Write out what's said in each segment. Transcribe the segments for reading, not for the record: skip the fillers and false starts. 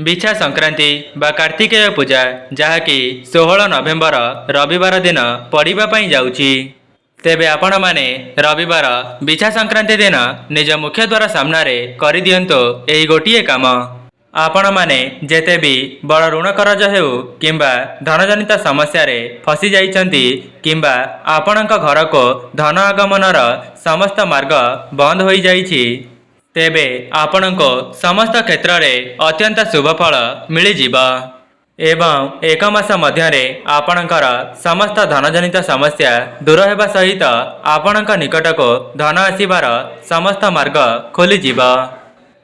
बिछा संक्रांति बा कार्तिकेय पूजा जहाँकि 16 नवेम्बर रविवार दिन पड़ापी जाऊँगी। तेबे आपण माने रविवार बिछा संक्रांति दिन निज मुख्य द्वार सामने कर दियंतो एही गोटिए काम। आपण माने जेते भी बड़ ऋण करज हेउ किंबा धनजनित समस्या रे फसी जाइछंती किंबा आपणक घर को धन आगमनर समस्त मार्ग बंद हो जाइछि, तेबे आपणको समस्त क्षेत्र में अत्यंत शुभफल मिलिजिब एवं एक मास मध्यरे आपणकर समस्त धनजनित समस्या दूर होगा सहित आपणक निकट को धन आसबार समस्त मार्ग खोलीजिब।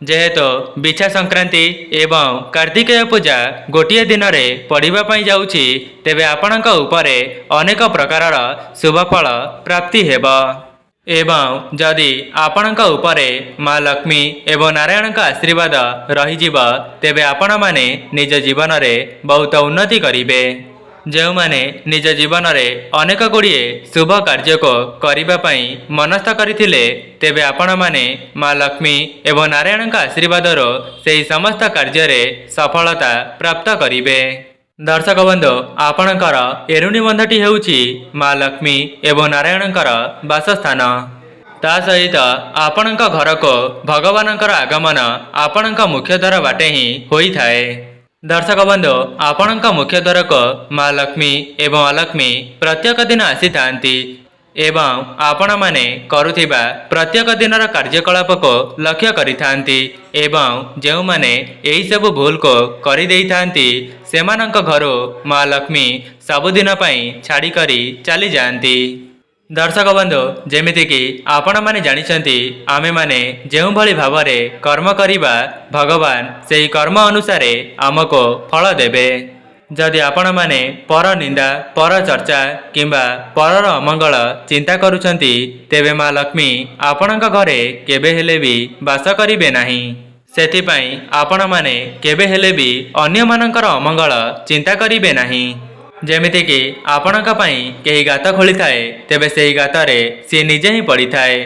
जेहेतु बिछा संक्रांति एवं कार्तिकेय पूजा गोटे दिन में पड़ापी जाऊँगी, तेबे आपणक उपरे अनेक प्रकार शुभफल प्राप्ति हेब एवं जदि आपणक उपरे माँ लक्ष्मी एवं नारायण का आशीर्वाद रहीजिब तेबे आपण माने निज जीवन में बहुत उन्नति करिवे। जो माने निज जीवन में अनेक गुड़िए शुभ कार्य को करिबा पई मनस्थ करथिले, तेबे आपण माने माँ लक्ष्मी एवं नारायण का आशीर्वाद रो सेही समस्त कार्य रे सफलता प्राप्त करिवे। दर्शक बंधु, आपणकर एरुणी बंधटी हेउछि माँ लक्ष्मी एवं नारायणकर वासस्थान। ता सहित आपणक घर को भगवानकर आगमन आपणक मुख्य द्वार बाटे ही होई थाए। दर्शक बंधु, आपणक मुख्य द्वार को माँ लक्ष्मी एवं अलक्ष्मी प्रत्येक दिन आसी थांती एवं आपण माने करुथिबा प्रत्येक दिनर कार्यकलाप को लक्ष्य करिथांती एवं जो माने एही सब भूल को करि देई थांती सेमानंक घरो माँ लक्ष्मी सबुदिन पई छाड़ी करी चली जाती। दर्शक बंधु, जेमिति कि आपण माने जानिछंती आमे माने जेउ भली भावरे कर्म करिबा भगवान सेही कर्म अनुसारे आमको फल देबे। जदि आपण माने पर निंदा पर चर्चा किंबा परर अमंगल चिंता करुछंती, तेबे माँ लक्ष्मी आपणक घरे केबे हेले भी वास करिबे नाही। सेथिपाई आपण माने केबे हेले भी अन्य मानकर अमंगल चिंता करिबे नाही। जेमिति कि आपणक पई केही गात खोली थाए तेबे सेही गातरे सी निजे ही पड़ी थाए।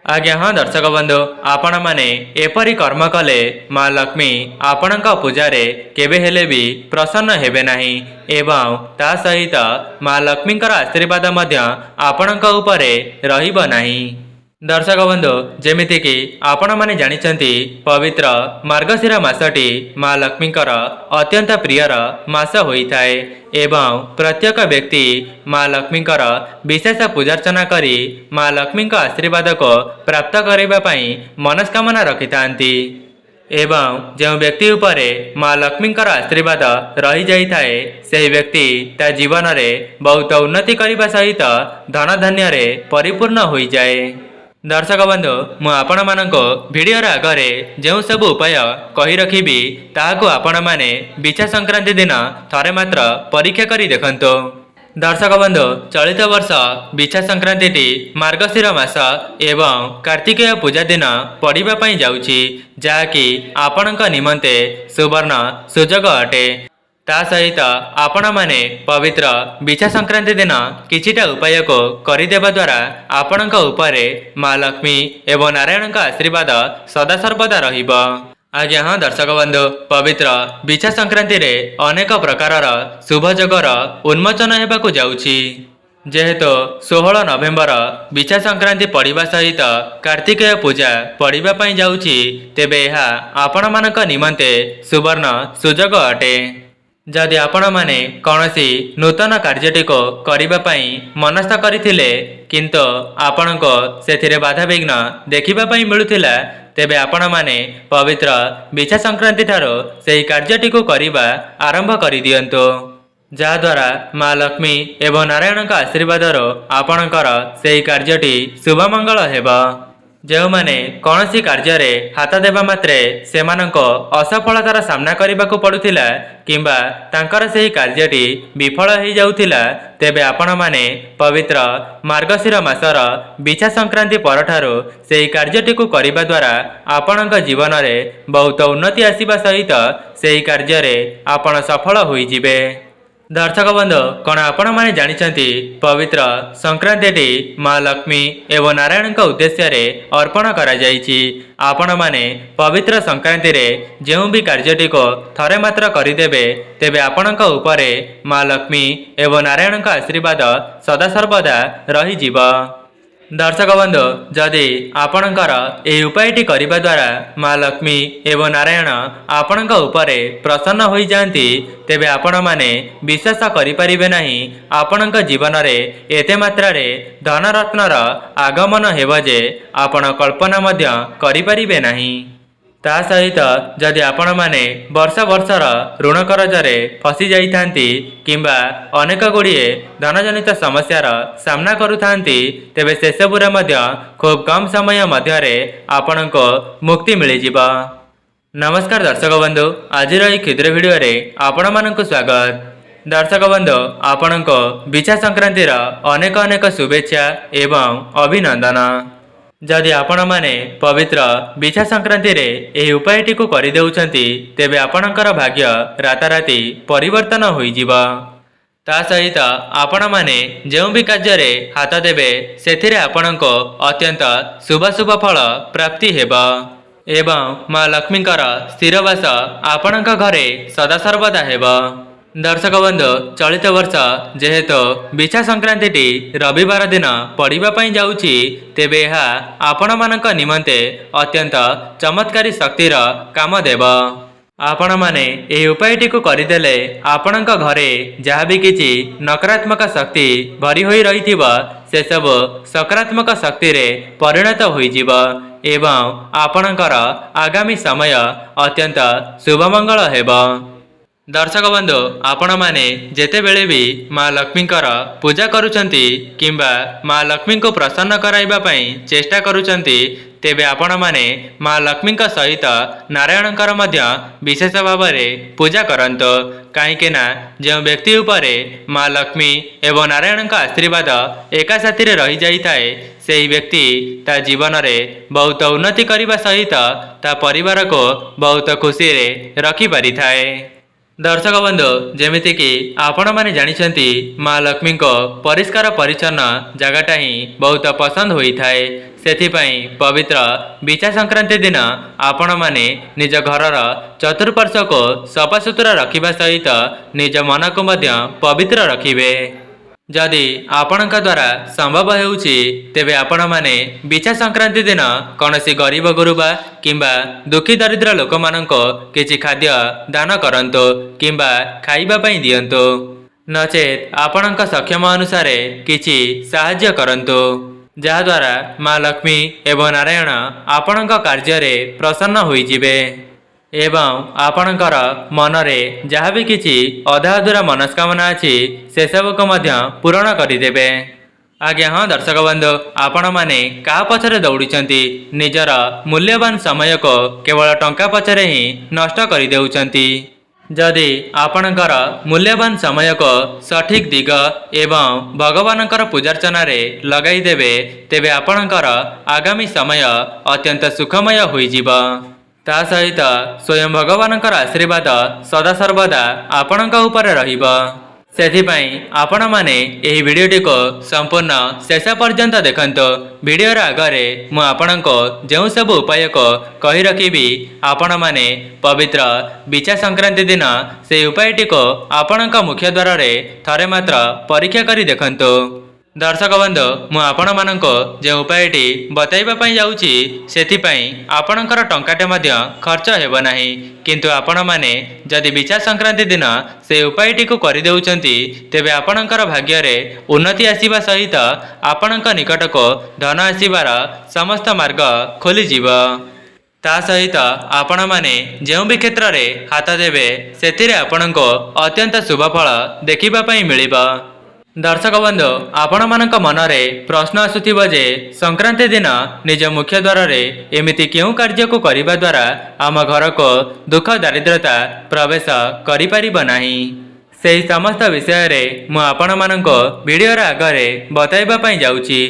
आज्ञा हाँ दर्शक बंधु, आपण माने एपरी कर्म कले माँ लक्ष्मी आपणक पूजारे केबे हेले भी प्रसन्न हेबे नाही एवं ता सहित माँ लक्ष्मीकर आशीर्वाद मध्य आपणक उपरे रहिब नाही। दर्शक बंधु, जेमिति कि आपण माने जानिछंती पवित्र मार्गशीर मासटी माँ लक्ष्मीकर अत्यंत प्रियर मास होई थाए एवं प्रत्येक व्यक्ति माँ लक्ष्मीकर विशेष पूजार्चना करी माँ लक्ष्मीक आशीर्वाद को प्राप्त करबा पई मनस्कामना रखिथांती एवं जो व्यक्ति उपरे माँ लक्ष्मीकर आशीर्वाद रही जाई थाए सेही व्यक्ति ता जीवन में बहुत उन्नति करबा सहित धन धान्य रे परिपूर्ण होई जाए। दर्शक बंधु, मु आपण मानको भिडियो आगरे जो सब उपाय कही रखिबी ताहाको आपण माने बिछा संक्रांति दिन थरे मात्र परीक्षा करी देखंतो। दर्शक बंधु, चलित वर्ष बिछा संक्रांति मार्गशीर मास एवं कार्तिकेय पूजा दिन पड़िबा पई जाउछि, जाकी आपणक निमंते सुवर्ण सुजोग अटे। ता सहित आपण माने पवित्र बिछा संक्रांति दिन किछिटा उपाय को करिदेबा द्वारा आपणक उपरे माँ लक्ष्मी एवं नारायण का आशीर्वाद सदा सर्वदा रहिब। आज्ञा हाँ दर्शक बंधु, पवित्र बिछा संक्रांति रे अनेक प्रकारर शुभयोगर उन्मोचन हेबाकु जाउछि। जेहेतु 16 नवेम्बर बिछा संक्रांति पड़िबा सहित कार्तिकेय पूजा पड़िबा पई जाउछि, तेबे एहा आपण मानक निमंते सुवर्ण सुजोग अटे। जदि आपण माने कौनसी नूतन कार्यटी को करिबा पई मनस्थ करथिले किंतु आपणको सेथिरे बाधा विघ्न देखिबा पई मिलुथिला, तेबे आपण माने पवित्र बिछा संक्रांति ठारो सेही कार्यटी को करिबा आरंभ करि दियंतो, जा द्वारा माँ लक्ष्मी एवं नारायण का आशीर्वाद आपणकर सेही कार्यटी शुभ मंगल हेबा। जो माने कौनसी कार्य रे हाथ देबा मात्रे सेमानंको असफलतार सामना करिबाकु पडुथिला किंबा तांकर सेही कार्यटी विफल हो जाउथिला, तेबे आपण माने पवित्र मार्गशीर मासर बिछा संक्रांति परठारो सेही कार्यटी को करिबा द्वारा आपणक जीवन में बहुत उन्नति आसीबा सहित सेही कार्य रे आपण सफल होई जिवे। दर्शक बंधु कौन आपण मैंने जानिछंती पवित्र संक्रांति माँ लक्ष्मी एवं नारायण उद्देश्य रे अर्पण करा जाइछि। आपण माने पवित्र संक्रांति रे जेउ भी कार्यटी को थरे मात्र करिदेबे तेबे आपणक उपरे माँ लक्ष्मी एवं नारायण आशीर्वाद सदा सर्वदा रही जीव। दर्शक बंधु जदि आपणकर यह उपायटी करने द्वारा माँ लक्ष्मी एवं नारायण आपणक उपरे प्रसन्न हो जाती तेबे आपण माने विश्वास करिपारिबे नाही आपणक जीवन रे एते मात्रा रे धनरत्नर आगमन हेब जे आपण कल्पना मध्य करिपारिबे नाही। ता सहित जदि आपण माने वर्ष वर्षर ऋण करजरे फसी जाइथांती किंबा अनेक गुड़िए धनजनित समस्यार सामना करुथांती तेबे सेसबुरे मध्य खूब कम समय मध्यरे आपणको मुक्ति मिलिजिबा। नमस्कार दर्शक बंधु आज क्षुद्र भिडियो रे आपण मानकु स्वागत। दर्शक बंधु आपणको बिछा संक्रांतिर अनेक अनेक शुभेच्छा एवं अभिनंदन। जदि आपण माने पवित्र बिछा संक्रांति रे एही उपायटी को करि देउछंती तेबे आपणकर भाग्य राताराती परिवर्तन होई जीवा। ता सहित आपण माने जेउ भी कार्य रे हाथ देबे सेथिरे आपणको अत्यंत शुभ शुभ फल प्राप्ति हेबा एवं माँ लक्ष्मीकर स्थिरवास आपणक घरे सदा सर्वदा हेबा। दर्शक बंधु चलित वर्ष जेहेतु बिछा संक्रांति रविवार दिन पड़िबा पई जाउछि तेबे यह आपण मानक निमंते अत्यंत चमत्कारी शक्तिर काम देव। आपण माने एही उपायटी को करिदेले आपणक घरे जहाँ भी किछि नकारात्मक शक्ति भरी होई रहिथिबा से सब सकारात्मक शक्ति रे परिणत होई जीव एवं आपणकर आगामी समय अत्यंत शुभमंगल हेब। दर्शक बंधु आपण माने जेते बेले भी माँ लक्ष्मीकर पूजा करुचंती किंबा माँ लक्ष्मी को प्रसन्न कराइबा पई चेष्टा करुचंती तेबे आपण माने माँ लक्ष्मी सहित नारायणकर मध्य विशेष भाव में पूजा करंतो कहीं ना जो व्यक्ति उपरे माँ लक्ष्मी एवं नारायण आशीर्वाद एका साथी रे रही जाई थाए सेही व्यक्ति ता जीवन रे बहुत उन्नति करने सहित ता परिवार को बहुत खुशी रे रखी पारि थाए। दर्शक बंधु जेमिति कि आपण माने जानिछंती माँ लक्ष्मी को परिष्कार परिच्छन्न जगटा ही बहुत पसंद होई थाए सेथिपाई पवित्र बिछा संक्रांति दिन आपण माने निज घरर चतुर्पार्श्व को सफासुतुरा रखिबा सहित निज मन को मध्य पवित्र रखिबे। जदि आपणक द्वारा संभव हेउछि तेबे आपण माने बिछा संक्रांति दिन कौनसी गरीब गुरुबा किंबा दुखी दरिद्र लोक माननको किछि खाद्य दान करंतो किंबा खाइबा पई दियंतो नचेत आपणक सक्षम अनुसार किछि साहाय्य करंतो जहा द्वारा माँ लक्ष्मी एवं नारायण आपणक कार्य रे प्रसन्न होई जिवे एवं आपणकर मनरे जहाँ भी किछि अधा अधूरा मनस्कामना अछि से सब को मध्य पूरण करिदेबे। आज्ञा हाँ दर्शक बंधु आपण माने का पछरे दौड़िचंती निजर मूल्यवान समय को केवल टंका पछरे ही नष्ट करि देउचंती। जदि आपणकर मूल्यवान समय को सठिक दिग एवं भगवानकर पूजार्चना रे लगाई देबे तेबे आपणकर आगामी समय अत्यंत सुखमय होई जीव। ता सहित स्वयं भगवानकर आशीर्वाद सदा सर्वदा आपणक उपरे रहिबा। सेथिपाई आपण माने एही वीडियोटी को संपूर्ण शेष पर्यंत देखंतो। वीडियोर आगरे मु आपणको जेउ सब उपाय को कहि रखिबी आपण माने पवित्र बिछा संक्रांति दिन से उपायटी को आपणक मुख्य द्वार रे थरे मात्र परीक्षा करी देखंतो। दर्शक बंधु मु आपण मानको जे उपायटी बताइबा पई जाउची सेथिपाई आपणकर टंकाटे मध्य खर्च हेबो नाही किंतु आपण माने जदि बिछा संक्रांति दिन से उपायटी को करि देउचंती तेबे आपणकर भाग्य रे उन्नति आसीबा सहित आपणक निकट को धन आसीबार समस्त मार्ग खोली जीव। ता सहित आपण माने जेउ भी क्षेत्र रे हाथ देबे सेथिरे आपणको अत्यंत शुभ फल देखिबा पई मिलिबा। दर्शक बंधु आपण मानक मनरे प्रश्न आसुथिबो जे संक्रांति दिन निज मुख्य द्वार रे एमिति केउ कार्य को करिबा द्वारा आम घर को दुख दारिद्रता प्रवेश करि परिबो नाही सेही समस्त विषय रे मु आपण मानक वीडियो रे आगरे बताइबा पई जाउची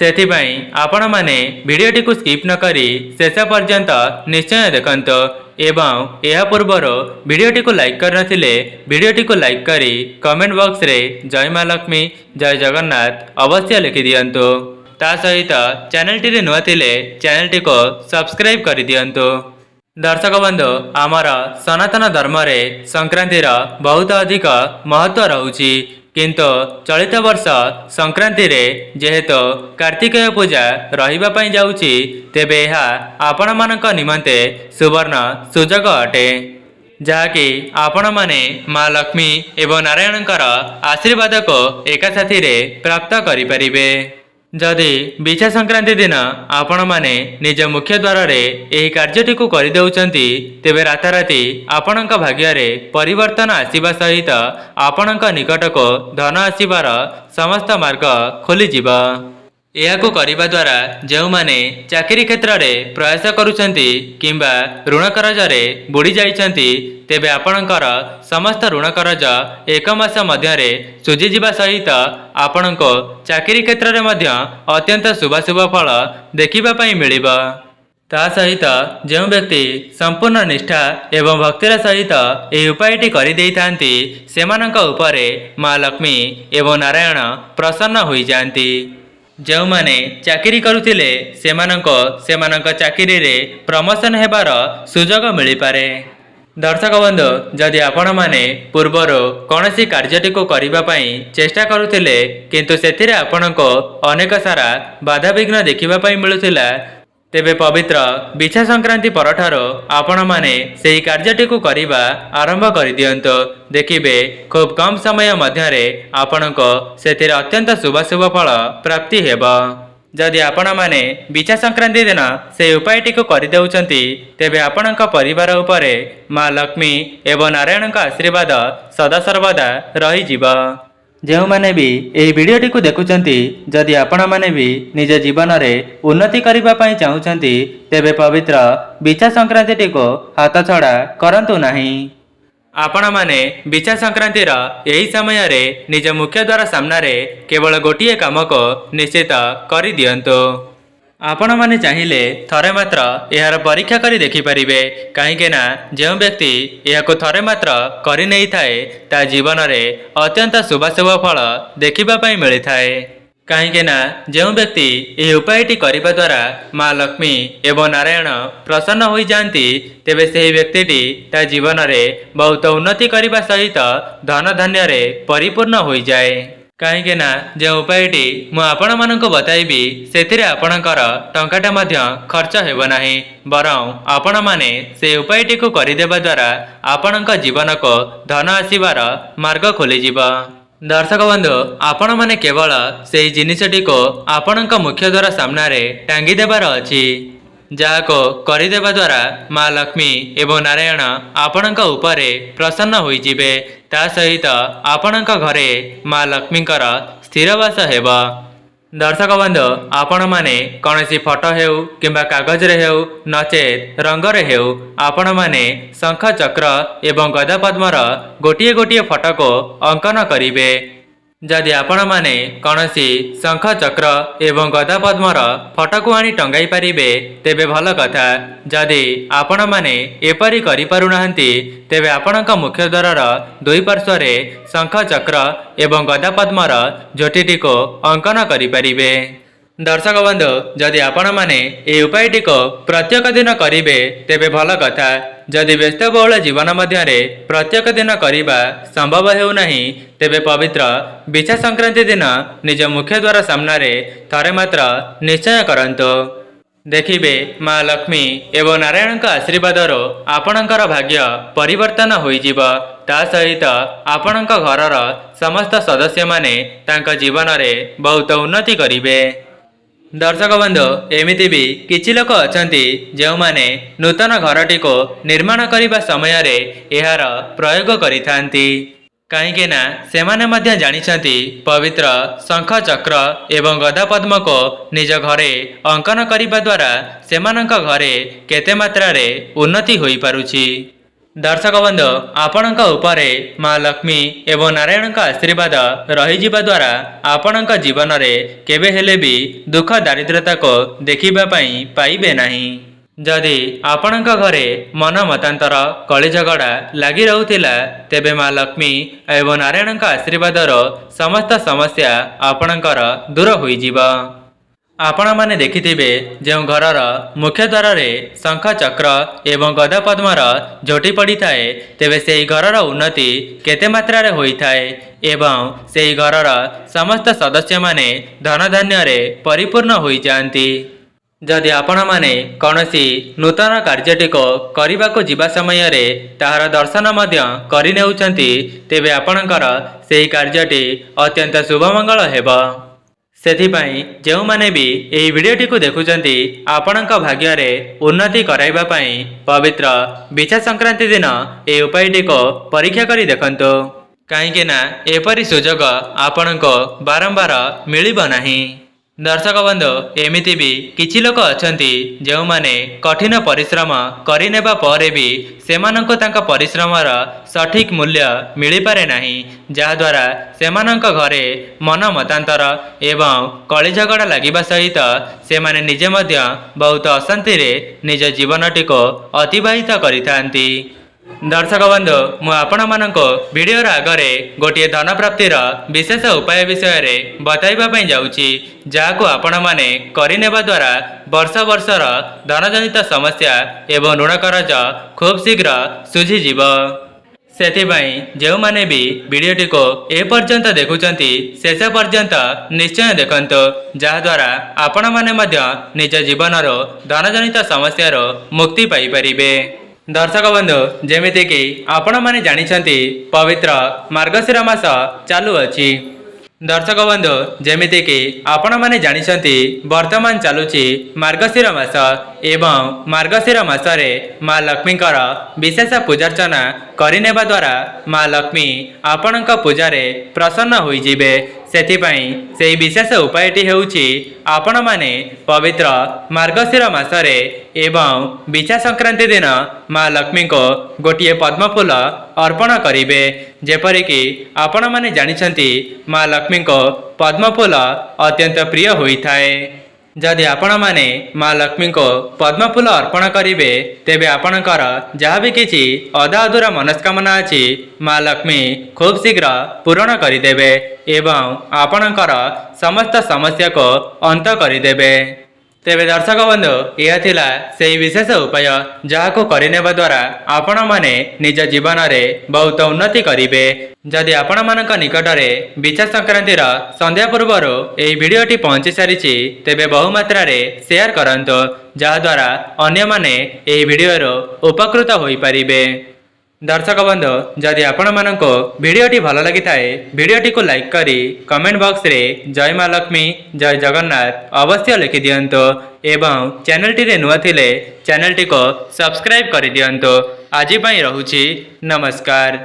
ସେଥିପାଇଁ ଆପଣମାନେ ଭିଡ଼ିଓଟିକୁ ସ୍କିପ୍ ନ କରି ଶେଷ ପର୍ଯ୍ୟନ୍ତ ନିଶ୍ଚୟ ଦେଖନ୍ତୁ ଏବଂ ଏହା ପୂର୍ବରୁ ଭିଡ଼ିଓଟିକୁ ଲାଇକ୍ କରିନଥିଲେ ଭିଡ଼ିଓଟିକୁ ଲାଇକ୍ କରି କମେଣ୍ଟ ବକ୍ସରେ ଜୟ ମା ଲକ୍ଷ୍ମୀ ଜୟ ଜଗନ୍ନାଥ ଅବଶ୍ୟ ଲେଖିଦିଅନ୍ତୁ। ତା ସହିତ ଚ୍ୟାନେଲଟିରେ ନୂଆ ଥିଲେ ଚ୍ୟାନେଲଟିକୁ ସବସ୍କ୍ରାଇବ୍ କରିଦିଅନ୍ତୁ। ଦର୍ଶକ ବନ୍ଧୁ, ଆମର ସନାତନ ଧର୍ମରେ ସଂକ୍ରାନ୍ତିର ବହୁତ ଅଧିକ ମହତ୍ତ୍ୱ ରହୁଛି, କିନ୍ତୁ ଚଳିତ ବର୍ଷ ସଂକ୍ରାନ୍ତିରେ ଯେହେତୁ କାର୍ତ୍ତିକେୟ ପୂଜା ରହିବା ପାଇଁ ଯାଉଛି, ତେବେ ଏହା ଆପଣମାନଙ୍କ ନିମନ୍ତେ ସୁବର୍ଣ୍ଣ ସୁଯୋଗ ଅଟେ, ଯାହାକି ଆପଣମାନେ ମା ଲକ୍ଷ୍ମୀ ଏବଂ ନାରାୟଣଙ୍କର ଆଶୀର୍ବାଦକୁ ଏକାସାଥିରେ ପ୍ରାପ୍ତ କରିପାରିବେ। ଯଦି ବିଛା ସଂକ୍ରାନ୍ତି ଦିନ ଆପଣମାନେ ନିଜ ମୁଖ୍ୟ ଦ୍ୱାରରେ ଏହି କାର୍ଯ୍ୟଟିକୁ କରିଦେଉଛନ୍ତି, ତେବେ ରାତାରାତି ଆପଣଙ୍କ ଭାଗ୍ୟରେ ପରିବର୍ତ୍ତନ ଆସିବା ସହିତ ଆପଣଙ୍କ ନିକଟକୁ ଧନ ଆସିବାର ସମସ୍ତ ମାର୍ଗ ଖୋଲିଯିବ। ଏହାକୁ କରିବା ଦ୍ୱାରା ଯେଉଁମାନେ ଚାକିରି କ୍ଷେତ୍ରରେ ପ୍ରୟାସ କରୁଛନ୍ତି କିମ୍ବା ଋଣ କରଜରେ ବୁଡ଼ି ଯାଇଛନ୍ତି, ତେବେ ଆପଣଙ୍କର ସମସ୍ତ ଋଣ କରଜ 1 ମାସ ମଧ୍ୟରେ ସୁଝିଯିବା ସହିତ ଆପଣଙ୍କୁ ଚାକିରି କ୍ଷେତ୍ରରେ ମଧ୍ୟ ଅତ୍ୟନ୍ତ ଶୁଭାଶୁଭ ଫଳ ଦେଖିବା ପାଇଁ ମିଳିବ। ତା ସହିତ ଯେଉଁ ବ୍ୟକ୍ତି ସମ୍ପୂର୍ଣ୍ଣ ନିଷ୍ଠା ଏବଂ ଭକ୍ତିର ସହିତ ଏହି ଉପାୟଟି କରିଦେଇଥାନ୍ତି, ସେମାନଙ୍କ ଉପରେ ମା ଲକ୍ଷ୍ମୀ ଏବଂ ନାରାୟଣ ପ୍ରସନ୍ନ ହୋଇଯାଆନ୍ତି। ଯେଉଁମାନେ ଚାକିରି କରୁଥିଲେ ସେମାନଙ୍କ ଚାକିରିରେ ପ୍ରମୋଶନ ହେବାର ସୁଯୋଗ ମିଳିପାରେ। ଦର୍ଶକ ବନ୍ଧୁ, ଯଦି ଆପଣମାନେ ପୂର୍ବରୁ କୌଣସି କାର୍ଯ୍ୟଟିକୁ କରିବା ପାଇଁ ଚେଷ୍ଟା କରୁଥିଲେ କିନ୍ତୁ ସେଥିରେ ଆପଣଙ୍କୁ ଅନେକ ସାରା ବାଧାବିଘ୍ନ ଦେଖିବା ପାଇଁ ମିଳୁଥିଲା, ତେବେ ପବିତ୍ର ବିଛା ସଂକ୍ରାନ୍ତି ପରଠାରୁ ଆପଣମାନେ ସେହି କାର୍ଯ୍ୟଟିକୁ କରିବା ଆରମ୍ଭ କରିଦିଅନ୍ତୁ। ଦେଖିବେ ଖୁବ୍ କମ୍ ସମୟ ମଧ୍ୟରେ ଆପଣଙ୍କୁ ସେଥିରେ ଅତ୍ୟନ୍ତ ଶୁଭାଶୁଭ ଫଳ ପ୍ରାପ୍ତି ହେବ। ଯଦି ଆପଣମାନେ ବିଛା ସଂକ୍ରାନ୍ତି ଦିନ ସେହି ଉପାୟଟିକୁ କରିଦେଉଛନ୍ତି, ତେବେ ଆପଣଙ୍କ ପରିବାର ଉପରେ ମା ଲକ୍ଷ୍ମୀ ଏବଂ ନାରାୟଣଙ୍କ ଆଶୀର୍ବାଦ ସଦାସର୍ବଦା ରହିଯିବ। ଯେଉଁମାନେ ବି ଏହି ଭିଡ଼ିଓଟିକୁ ଦେଖୁଛନ୍ତି, ଯଦି ଆପଣମାନେ ବି ନିଜ ଜୀବନରେ ଉନ୍ନତି କରିବା ପାଇଁ ଚାହୁଁଛନ୍ତି, ତେବେ ପବିତ୍ର ବିଛା ସଂକ୍ରାନ୍ତିଟିକୁ ହାତଛଡ଼ା କରନ୍ତୁ ନାହିଁ। ଆପଣମାନେ ବିଛା ସଂକ୍ରାନ୍ତିର ଏହି ସମୟରେ ନିଜ ମୁଖ୍ୟ ଦ୍ୱାର ସାମ୍ନାରେ କେବଳ ଗୋଟିଏ କାମକୁ ନିଶ୍ଚିତ କରିଦିଅନ୍ତୁ। ଆପଣମାନେ ଚାହିଁଲେ ଥରେ ମାତ୍ର ଏହାର ପରୀକ୍ଷା କରି ଦେଖିପାରିବେ, କାହିଁକି ନା ଯେଉଁ ବ୍ୟକ୍ତି ଏହାକୁ ଥରେ ମାତ୍ର କରିନେଇଥାଏ ତା ଜୀବନରେ ଅତ୍ୟନ୍ତ ଶୁଭାଶୁଭ ଫଳ ଦେଖିବା ପାଇଁ ମିଳିଥାଏ। କାହିଁକି ନା ଯେଉଁ ବ୍ୟକ୍ତି ଏହି ଉପାୟଟି କରିବା ଦ୍ୱାରା ମା ଲକ୍ଷ୍ମୀ ଏବଂ ନାରାୟଣ ପ୍ରସନ୍ନ ହୋଇଯାଆନ୍ତି, ତେବେ ସେହି ବ୍ୟକ୍ତିଟି ତା ଜୀବନରେ ବହୁତ ଉନ୍ନତି କରିବା ସହିତ ଧନ ଧାନ୍ୟରେ ପରିପୂର୍ଣ୍ଣ ହୋଇଯାଏ। କାହିଁକି ନା ଯେଉଁ ଉପାୟଟି ମୁଁ ଆପଣମାନଙ୍କୁ ବତାଇବି, ସେଥିରେ ଆପଣଙ୍କର ଟଙ୍କାଟା ମଧ୍ୟ ଖର୍ଚ୍ଚ ହେବ ନାହିଁ, ବରଂ ଆପଣମାନେ ସେହି ଉପାୟଟିକୁ କରିଦେବା ଦ୍ୱାରା ଆପଣଙ୍କ ଜୀବନକୁ ଧନ ଆସିବାର ମାର୍ଗ ଖୋଲିଯିବ। ଦର୍ଶକ ବନ୍ଧୁ, ଆପଣମାନେ କେବଳ ସେହି ଜିନିଷଟିକୁ ଆପଣଙ୍କ ମୁଖ୍ୟ ଦ୍ୱାର ସାମ୍ନାରେ ଟାଙ୍ଗି ଦେବାର ଅଛି, ଯାହାକୁ କରିଦେବା ଦ୍ୱାରା ମା ଲକ୍ଷ୍ମୀ ଏବଂ ନାରାୟଣ ଆପଣଙ୍କ ଉପରେ ପ୍ରସନ୍ନ ହୋଇଯିବେ। ତା ସହିତ ଆପଣଙ୍କ ଘରେ ମା ଲକ୍ଷ୍ମୀଙ୍କର ସ୍ଥିରବାସ ହେବ। ଦର୍ଶକ ବନ୍ଧୁ, ଆପଣମାନେ କୌଣସି ଫଟୋ ହେଉ କିମ୍ବା କାଗଜରେ ହେଉ ନଚେତ୍ ରଙ୍ଗରେ ହେଉ ଆପଣମାନେ ଶଙ୍ଖ ଚକ୍ର ଏବଂ ଗଦା ପଦ୍ମର ଗୋଟିଏ ଗୋଟିଏ ଫଟୋକୁ ଅଙ୍କନ କରିବେ। ଯଦି ଆପଣମାନେ କୌଣସି ଶଙ୍ଖ ଚକ୍ର ଏବଂ ଗଦା ପଦ୍ମର ଫଟୋକୁ ଆଣି ଟଙ୍ଗାଇ ପାରିବେ, ତେବେ ଭଲ କଥା। ଯଦି ଆପଣମାନେ ଏପରି କରିପାରୁନାହାନ୍ତି, ତେବେ ଆପଣଙ୍କ ମୁଖ୍ୟ ଦ୍ୱାରର ଦୁଇ ପାର୍ଶ୍ୱରେ ଶଙ୍ଖ ଚକ୍ର ଏବଂ ଗଦା ପଦ୍ମର ଝୋଟିଟିକୁ ଅଙ୍କନ କରିପାରିବେ। ଦର୍ଶକ ବନ୍ଧୁ, ଯଦି ଆପଣମାନେ ଏହି ଉପାୟଟିକୁ ପ୍ରତ୍ୟେକ ଦିନ କରିବେ, ତେବେ ଭଲ କଥା। ଯଦି ବ୍ୟସ୍ତବହୁଳ ଜୀବନ ମଧ୍ୟରେ ପ୍ରତ୍ୟେକ ଦିନ କରିବା ସମ୍ଭବ ହେଉନାହିଁ, ତେବେ ପବିତ୍ର ବିଛା ସଂକ୍ରାନ୍ତି ଦିନ ନିଜ ମୁଖ୍ୟ ଦ୍ୱାର ସାମ୍ନାରେ ଥରେ ମାତ୍ର ନିଶ୍ଚୟ କରନ୍ତୁ। ଦେଖିବେ ମା ଲକ୍ଷ୍ମୀ ଏବଂ ନାରାୟଣଙ୍କ ଆଶୀର୍ବାଦରୁ ଆପଣଙ୍କର ଭାଗ୍ୟ ପରିବର୍ତ୍ତନ ହୋଇଯିବ। ତା ସହିତ ଆପଣଙ୍କ ଘରର ସମସ୍ତ ସଦସ୍ୟମାନେ ତାଙ୍କ ଜୀବନରେ ବହୁତ ଉନ୍ନତି କରିବେ। ଦର୍ଶକ ବନ୍ଧୁ, ଏମିତି ବି କିଛି ଲୋକ ଅଛନ୍ତି ଯେଉଁମାନେ ନୂତନ ଘରଟିକୁ ନିର୍ମାଣ କରିବା ସମୟରେ ଏହାର ପ୍ରୟୋଗ କରିଥାନ୍ତି, କାହିଁକି ନା ସେମାନେ ମଧ୍ୟ ଜାଣିଛନ୍ତି ପବିତ୍ର ଶଙ୍ଖ ଚକ୍ର ଏବଂ ଗଦା ପଦ୍ମକୁ ନିଜ ଘରେ ଅଙ୍କନ କରିବା ଦ୍ୱାରା ସେମାନଙ୍କ ଘରେ କେତେ ମାତ୍ରାରେ ଉନ୍ନତି ହୋଇପାରୁଛି। दर्शक बंधु आपणक उपरे माँ लक्ष्मी एवं नारायण आशीर्वाद रही द्वारा आपणक जीवन में केबे हेले भी दुख दारिद्रता को देखिबा पाई पाइबे नहीं। जदि आपणक घरे मन मतांतर कली झगड़ा लगी रहुथिला तेबे माँ लक्ष्मी एवं नारायण आशीर्वादर समस्त समस्या आपणकर दूर होइजिबा। आपण माने देखिथिबे जो घरर मुख्य द्वार रे शंख चक्र एवं गदा पद्मर झोटी पड़ी थाए तेबे सेही घरर उन्नति केते मात्रा रे होई थाए एवं सेही घरर समस्त सदस्य माने धन धान्य रे परिपूर्ण होई जांती। जदि आपण माने कौनसी नूतन कार्यटी को करने को जीवा समय रे ताहार दर्शन मध्य करि नेउचंती तेबे आपणकर सेही कार्यटी अत्यंत शुभमंगल हेबा। सेथिपाई जो माने भी यही वीडियोटी को देखुचंती आपणक भाग्य रे उन्नति कराइबा पाई पवित्र बिछा संक्रांति दिन ए उपायटी को परीक्षा करी देखंतु कहीं ना एपरी सुजोग आपणको बारंबार मिलिब नहीं। दर्शक बंधु एमिति भी किछि लोक अछंती जो माने कठिन परिश्रम करिनेबा परे भी सेमानंको तांका परिश्रमर सठिक मूल्य मिली पारे नहीं जहाद्वारा सेमानंक घरे मन मतांतर एवं कली झगड़ा लागिबा सहित सेमाने निजे मध्य बहुत अशांति रे निज जीवनटी को अतिबाहित करिथांती। दर्शक बंधु मु आपण मानको वीडियोर आगरे गोटे धन प्राप्तिर विशेष उपाय विषय रे बताइबा पई जाउची जाको आपण माने करिनेबा द्वारा वर्ष वर्षर धनजनित समस्या एवं ऋण कर्ज खूब शीघ्र सुझी जीव। सेथिपाई जो माने भी वीडियोटी को ए पर्यंत देखुचंती शेष पर्यंत निश्चय देखंतु जहाद्वारा आपण माने मध्य निज जीवनर धनजनित समस्यार मुक्ति पाई परिबे। दर्शक बंधु जेमिति कि आपण माने जानिछंती पवित्र मार्गशीर मास चालू अछि। दर्शक बंधु जेमिति कि आपण माने जानिछंती वर्तमान चालुछि मार्गशीर मास एवं मार्गशीर मासरे माँ लक्ष्मीकर विशेष पूजार्चना करिनेबा द्वारा माँ लक्ष्मी आपणक पूजारे प्रसन्न होइजिबे। सेथिपाई सेही विशेष उपायटी हेउछि आपण माने पवित्र मार्गशीर मासरे एवं बिछा संक्रांति दिन माँ लक्ष्मी को गोटे पद्मफूल अर्पण करिबे। जेपरिकी आपण माने जानिछंती माँ लक्ष्मी को पद्मफूल अत्यंत प्रिय होइथाए। जदि आपण माने माँ लक्ष्मी को पद्मफूल अर्पण करिबे तेबे आपणकर जहाँ भी किछि अधा अधूरा मनस्कामना अछि माँ लक्ष्मी खूब शीघ्र पूरण करिदेबे एवं आपणकर समस्त समस्या को अंत करिदेबे। तेबे दर्शक बंधु यह थिला सेही विशेष उपाय जहाको करिनेबा द्वारा आपण माने निज जीवन में बहुत उन्नति करिबे। जदि आपण मानक निकट में बिछा संक्रांतिर संध्या पूर्वर एही वीडियोटी पहुंची सारिछि तेबे बहुमात्रा रे शेयर करंतु जहाद्वारा अन्य माने एही वीडियोरो उपकृत होई परिबे। दर्शक बंधु जदि आपण मानक वीडियोटी भल लगी थाए वीडियोटी को लाइक करी कमेंट बॉक्स रे जय माँ लक्ष्मी जय जगन्नाथ अवश्य लिखि दियंतो एवं चैनलटी रे नुआ थिले चैनलटी को सब्सक्राइब करि दियंतो। आज पई रहुछि नमस्कार।